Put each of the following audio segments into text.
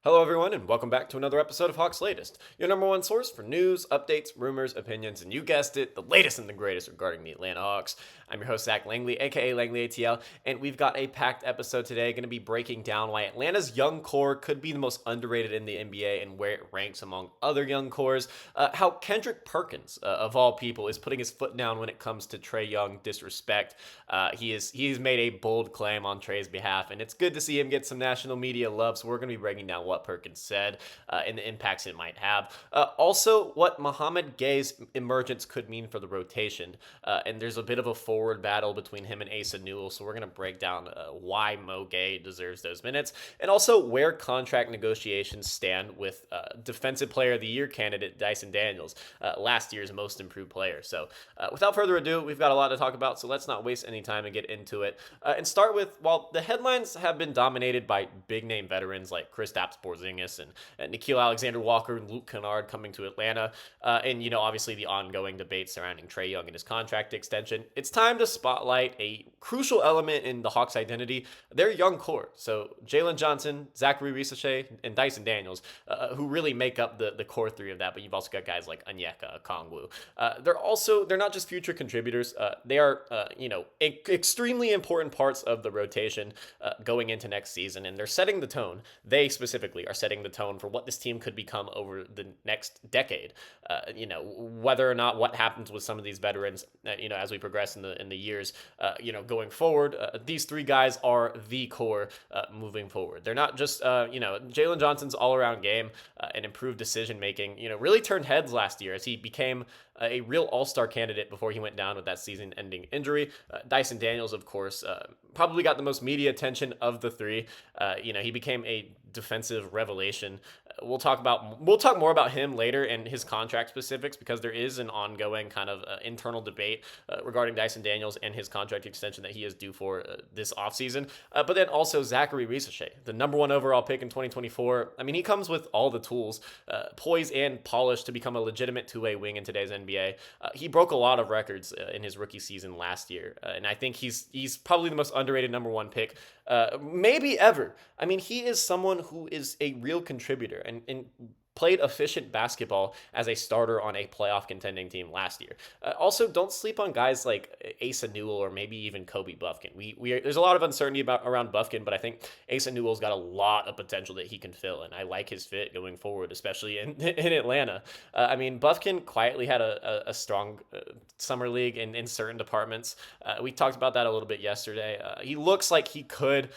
Hello, everyone, and welcome back to another episode of Hawks Latest, your number one source for news, updates, rumors, opinions, and you guessed it, the latest and the greatest regarding the Atlanta Hawks. I'm your host, Zach Langley, aka Langley ATL, and we've got a packed episode today going to be breaking down why Atlanta's young core could be the most underrated in the NBA and where it ranks among other young cores, how Kendrick Perkins, of all people, is putting his foot down when it comes to Trey Young disrespect. He's made a bold claim on Trey's behalf, and it's good to see him get some national media love, so we're going to be breaking down what Perkins said and the impacts it might have. Also, what Mohamed Gay's emergence could mean for the rotation. And there's a bit of a forward battle between him and Asa Newell, so we're going to break down why Mo Gay deserves those minutes, and also where contract negotiations stand with Defensive Player of the Year candidate Tyson Daniels, last year's most improved player. So without further ado, we've got a lot to talk about, so let's not waste any time and get into it. And start with, while the headlines have been dominated by big-name veterans like Kristaps Porzingis and Nickeil Alexander-Walker and Luke Kennard coming to Atlanta, and, obviously the ongoing debate surrounding Trey Young and his contract extension, it's time to spotlight a crucial element in the Hawks' identity, their young core. So Jalen Johnson, Zachary Risachet, and Tyson Daniels, who really make up the core three of that, but you've also got guys like Onyeka Okongwu. They're not just future contributors, they are, extremely important parts of the rotation going into next season, and they're setting the tone. They specifically are setting the tone for what this team could become over the next decade. Whether or not what happens with some of these veterans, as we progress in the years, going forward, these three guys are the core moving forward. They're not just, Jalen Johnson's all-around game and improved decision making, really turned heads last year as he became a real all-star candidate before he went down with that season-ending injury. Dyson Daniels, of course, probably got the most media attention of the three. He became a defensive revelation. We'll talk more about him later and his contract specifics, because there is an ongoing kind of internal debate regarding Dyson Daniels and his contract extension that he is due for this offseason. But then also Zachary Risachet, the number one overall pick in 2024. I mean, he comes with all the tools, poise and polish to become a legitimate two-way wing in today's NBA. He broke a lot of records in his rookie season last year, and I think he's probably the most underrated number one pick maybe ever. I mean, he is someone who is a real contributor and played efficient basketball as a starter on a playoff contending team last year. Also, don't sleep on guys like Asa Newell or maybe even Kobe Buffkin. There's a lot of uncertainty around Buffkin, but I think Asa Newell's got a lot of potential that he can fill, and I like his fit going forward, especially in Atlanta. Buffkin quietly had a strong summer league in certain departments. We talked about that a little bit yesterday. He looks like he could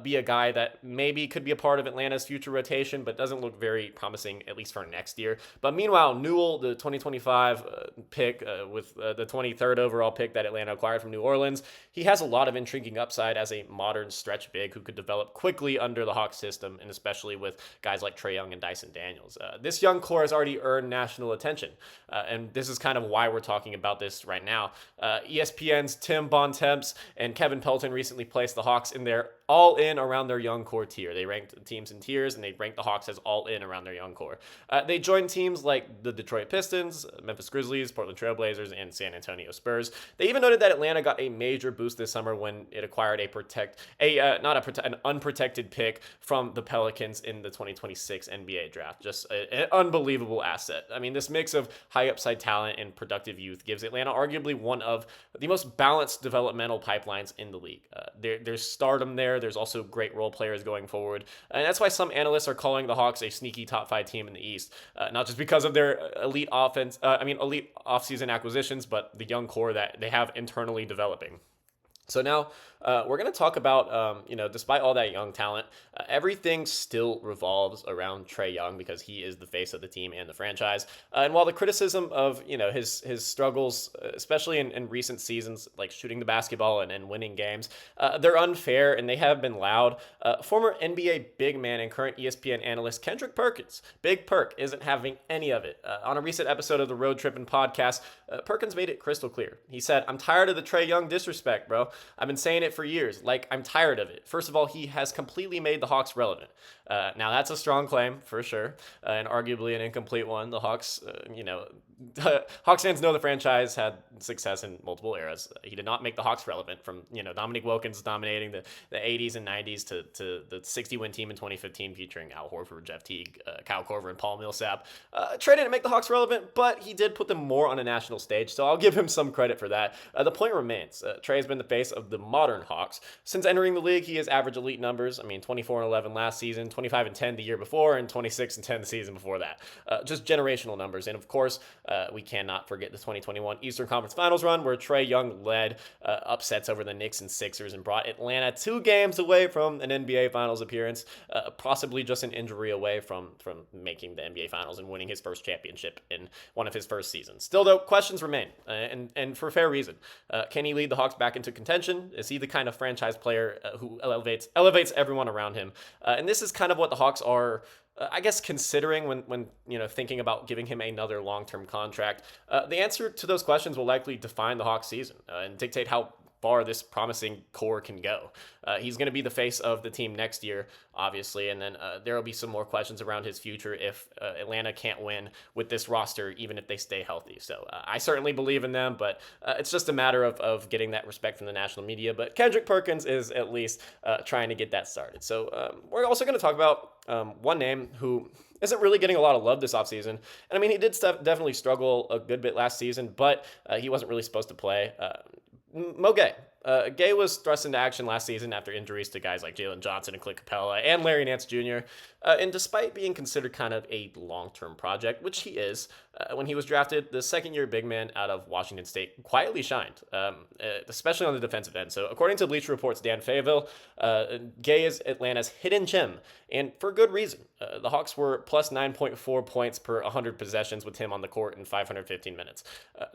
be a guy that maybe could be a part of Atlanta's future rotation, but doesn't look very promising, at least for next year. But meanwhile, Newell, the 2025 pick with the 23rd overall pick that Atlanta acquired from New Orleans, he has a lot of intriguing upside as a modern stretch big who could develop quickly under the Hawks system, and especially with guys like Trey Young and Dyson Daniels. This young core has already earned national attention, and this is kind of why we're talking about this right now. ESPN's Tim Bontemps and Kevin Pelton recently placed the Hawks in their all-in around their young core tier. They ranked teams in tiers, and they ranked the Hawks as all-in around their young core. They joined teams like the Detroit Pistons, Memphis Grizzlies, Portland Trail Blazers, and San Antonio Spurs. They even noted that Atlanta got a major boost this summer when it acquired an unprotected pick from the Pelicans in the 2026 NBA draft. Just an unbelievable asset. I mean, this mix of high upside talent and productive youth gives Atlanta arguably one of the most balanced developmental pipelines in the league. There's stardom there. There's also great role players going forward. And that's why some analysts are calling the Hawks a sneaky top 5 team in the East. Not just because of their elite offseason acquisitions, but the young core that they have internally developing. So now we're going to talk about, despite all that young talent, everything still revolves around Trey Young because he is the face of the team and the franchise. And while the criticism of, his struggles, especially in recent seasons, like shooting the basketball and winning games, they're unfair and they have been loud. Former NBA big man and current ESPN analyst Kendrick Perkins, Big Perk, isn't having any of it. On a recent episode of the Road Trippin' podcast, Perkins made it crystal clear. He said, "I'm tired of the Trey Young disrespect, bro. I've been saying it it for years. Like, I'm tired of it. First of all, he has completely made the Hawks relevant. Now, that's a strong claim for sure, and arguably an incomplete one. The Hawks, Hawks fans know the franchise had success in multiple eras. He did not make the Hawks relevant from, Dominique Wilkins dominating the 80s and 90s to the 60-win team in 2015 featuring Al Horford, Jeff Teague, Kyle Korver, and Paul Millsap. Trey didn't make the Hawks relevant, but he did put them more on a national stage, so I'll give him some credit for that. The point remains, Trey has been the face of the modern Hawks. Since entering the league, he has averaged elite numbers. 24-11 last season, 25-10 the year before, and 26-10 the season before that. Just generational numbers. And of course, we cannot forget the 2021 Eastern Conference Finals run, where Trey Young led upsets over the Knicks and Sixers and brought Atlanta 2 games away from an NBA Finals appearance, possibly just an injury away from making the NBA Finals and winning his first championship in one of his first seasons. Still, though, questions remain, and for fair reason. Can he lead the Hawks back into contention? Is he the kind of franchise player who elevates everyone around him? And this is kind of what the Hawks are, I guess, considering when thinking about giving him another long-term contract. The answer to those questions will likely define the Hawks season and dictate how far this promising core can go. He's going to be the face of the team next year, obviously, and then there will be some more questions around his future if Atlanta can't win with this roster, even if they stay healthy. So I certainly believe in them, but it's just a matter of getting that respect from the national media. But Kendrick Perkins is at least trying to get that started. So we're also going to talk about one name who isn't really getting a lot of love this offseason. And he did definitely struggle a good bit last season, but he wasn't really supposed to play. Mo Gay. Gay was thrust into action last season after injuries to guys like Jalen Johnson and Clint Capella and Larry Nance Jr. And despite being considered kind of a long-term project, which he is, when he was drafted, the second-year big man out of Washington State quietly shined, especially on the defensive end. So according to Bleacher Report's Dan Fayetteville, Gay is Atlanta's hidden gem, and for good reason. The Hawks were plus 9.4 points per 100 possessions with him on the court in 515 minutes.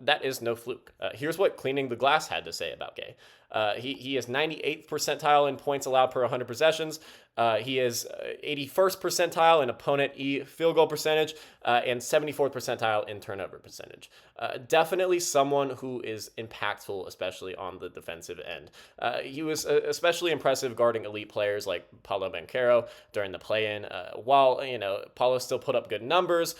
That is no fluke. Here's what Cleaning the Glass had to say about Gay. He is 98th percentile in points allowed per 100 possessions. He is 81st percentile in opponent field goal percentage and 74th percentile in turnover percentage. Definitely someone who is impactful, especially on the defensive end. He was especially impressive guarding elite players like Paolo Banchero during the play-in. While Paulo still put up good numbers,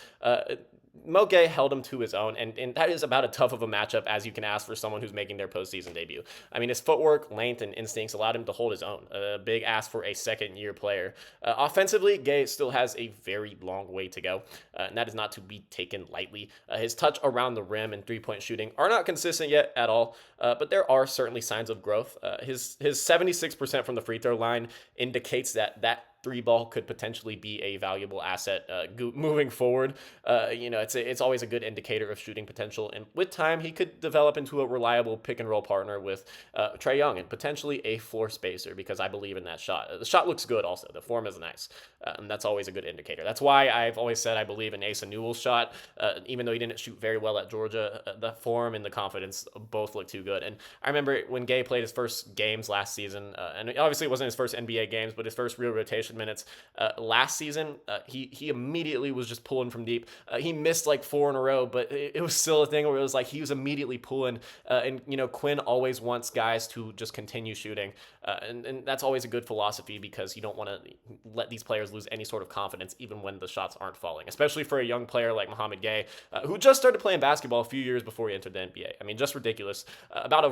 Mo Gay held him to his own, and that is about as tough of a matchup as you can ask for someone who's making their postseason debut. His footwork, length, and instincts allowed him to hold his own. A big ask for a second-year player. Offensively, Gay still has a very long way to go, and that is not to be taken lightly. His touch around the rim and three-point shooting are not consistent yet at all, but there are certainly signs of growth. His 76% from the free throw line indicates that three ball could potentially be a valuable asset moving forward. It's always a good indicator of shooting potential, and with time he could develop into a reliable pick and roll partner with Trey Young and potentially a floor spacer, because I believe in that shot. The shot looks good also. The form is nice, and that's always a good indicator. That's why I've always said I believe in Asa Newell's shot, even though he didn't shoot very well at Georgia. The form and the confidence both look too good. And I remember when Gay played his first games last season, and obviously it wasn't his first NBA games, but his first real rotation minutes last season, he immediately was just pulling from deep. He missed like 4 in a row, but it was still a thing where it was like he was immediately pulling, and Quinn always wants guys to just continue shooting, and that's always a good philosophy, because you don't want to let these players lose any sort of confidence even when the shots aren't falling, especially for a young player like Mohamed Gay, who just started playing basketball a few years before he entered the NBA. Just ridiculous. About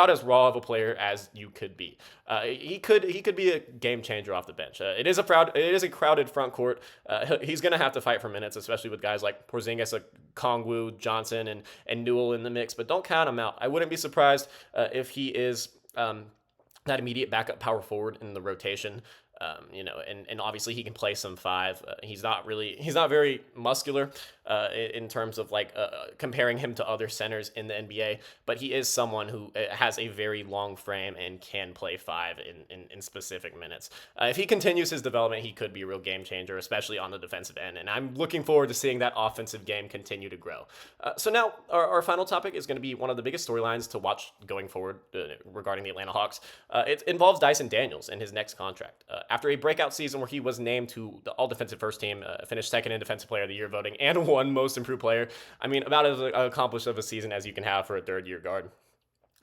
as raw of a player as you could be. He could be a game changer off the bench. It is a crowded front court. He's going to have to fight for minutes, especially with guys like Porzingis, Kongwu, Johnson, and Newell in the mix. But don't count him out. I wouldn't be surprised if he is that immediate backup power forward in the rotation. And obviously he can play some 5. He's not very muscular in terms of comparing him to other centers in the NBA, but he is someone who has a very long frame and can play 5 in specific minutes. If he continues his development, he could be a real game changer, especially on the defensive end, and I'm looking forward to seeing that offensive game continue to grow. So now our final topic is going to be one of the biggest storylines to watch going forward regarding the Atlanta Hawks. It involves Tyson Daniels and his next contract. After a breakout season where he was named to the all-defensive first team, finished second in Defensive Player of the Year voting, and won Most Improved Player, about as accomplished of a season as you can have for a third-year guard.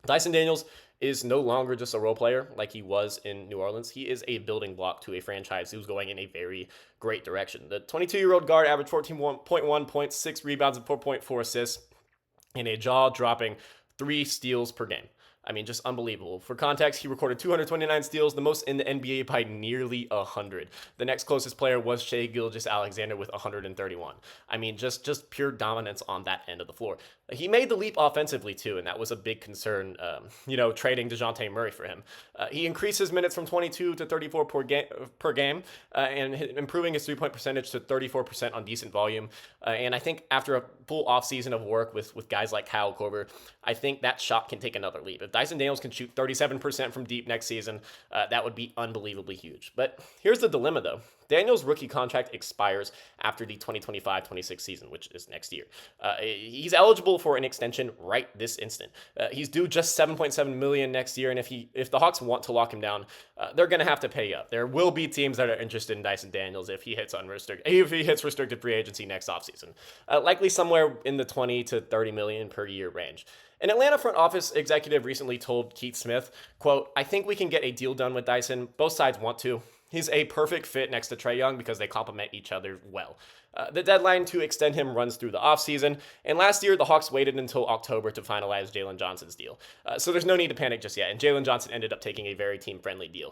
Tyson Daniels is no longer just a role player like he was in New Orleans. He is a building block to a franchise who's going in a very great direction. The 22-year-old guard averaged 14.1 points, 6 rebounds, and 4.4 assists in a jaw-dropping 3 steals per game. I mean, just unbelievable. For context, he recorded 229 steals, the most in the NBA by nearly 100. The next closest player was Shai Gilgeous-Alexander with 131. I mean, just pure dominance on that end of the floor. He made the leap offensively, too, and that was a big concern, trading DeJounte Murray for him. He increased his minutes from 22 to 34 per game and improving his three-point percentage to 34% on decent volume. And I think after a full offseason of work with guys like Kyle Korver, I think that shot can take another leap. If Tyson Daniels can shoot 37% from deep next season, that would be unbelievably huge. But here's the dilemma, though. Daniels' rookie contract expires after the 2025-26 season, which is next year. He's eligible for an extension right this instant. He's due just $7.7 million next year, and if the Hawks want to lock him down, they're going to have to pay up. There will be teams that are interested in Tyson Daniels if he hits restricted free agency next offseason, likely somewhere in the 20 to 30 million per year range. An Atlanta front office executive recently told Keith Smith, quote, "I think we can get a deal done with Dyson. Both sides want to. He's a perfect fit next to Trey Young because they complement each other well." The deadline to extend him runs through the offseason, and last year the Hawks waited until October to finalize Jalen Johnson's deal. So there's no need to panic just yet, and Jalen Johnson ended up taking a very team-friendly deal.